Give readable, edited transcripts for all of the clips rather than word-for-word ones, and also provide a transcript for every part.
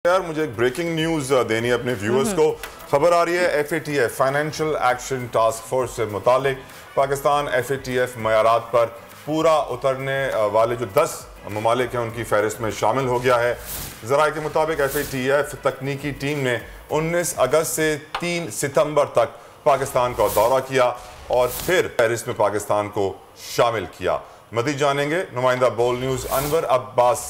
यार मुझे एक ब्रेकिंग न्यूज देनी है अपने व्यूअर्स को। खबर आ रही है FATF financial action task force से मुतालिक पाकिस्तान FATF मयारात पर पूरा उतरने वाले जो 10 ममालिक हैं उनकी फहरिस्त में शामिल हो गया है। ज़राए के मुताबिक FATF तकनीकी टीम ने 19 अगस्त से 3 सितंबर तक पाकिस्तान का दौरा किया और फिर फहरिस्त में पाकिस्तान को शामिल किया। मज़ीद जानेंगे। नुमाइंदा बोल न्यूज़ अनवर अब्बास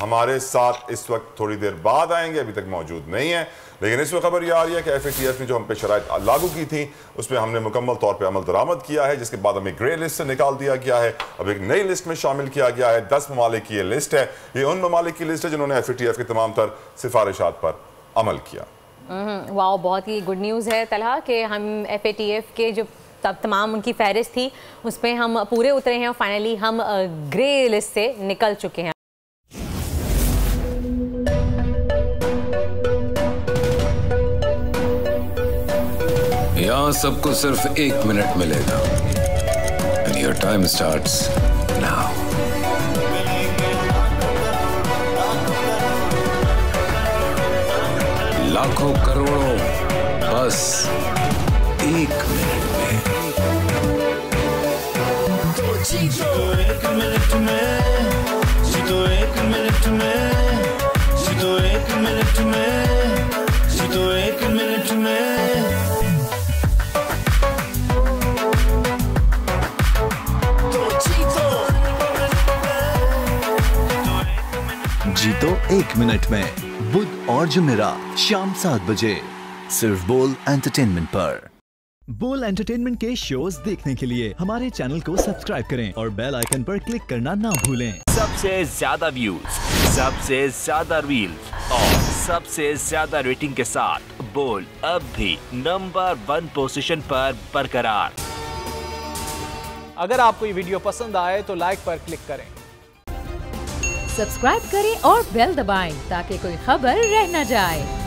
हमारे साथ इस वक्त थोड़ी देर बाद आएंगे, अभी तक मौजूद नहीं है, लेकिन इस वक्त खबर यह आ रही है कि FATF ने जो हम पे शराइत लागू की थी उस पर हमने मुकम्मल तौर पर अमल दरामद किया है, जिसके बाद हमें ग्रे लिस्ट से निकाल दिया गया है। अब एक नई लिस्ट में शामिल किया गया है। 10 ममालिक की ये लिस्ट है। ये उन ममालिक की लिस्ट है जिन्होंने FATF की तमाम तर सिफारिशात पर अमल किया। वाह, बहुत ही गुड न्यूज़ है तलहा कि हम FATF के जो तमाम उनकी फहरिस्त थी उस पर हम पूरे उतरे हैं और फाइनली हम ग्रे लिस्ट से निकल चुके हैं। यहाँ सबको सिर्फ 1 मिनट मिलेगा and your time starts now. लाखों करोड़ों बस 1 मिनट में। जीतो 1 मिनट में, जीतो 1 मिनट में, जीतो 1 मिनट में, जीतो 1 मिनट में। जीतो 1 मिनट में बुध और जुमेरात शाम 7 बजे सिर्फ बोल एंटरटेनमेंट पर। बोल एंटरटेनमेंट के शोज देखने के लिए हमारे चैनल को सब्सक्राइब करें और बेल आइकन पर क्लिक करना ना भूलें। सबसे ज्यादा व्यूज, सबसे ज्यादा रील्स और सबसे ज्यादा रेटिंग के साथ बोल अब भी नंबर 1 पोजीशन पर बरकरार। अगर आपको ये वीडियो पसंद आए तो लाइक पर क्लिक करें, सब्सक्राइब करें और बेल दबाएं ताकि कोई खबर रह न जाए।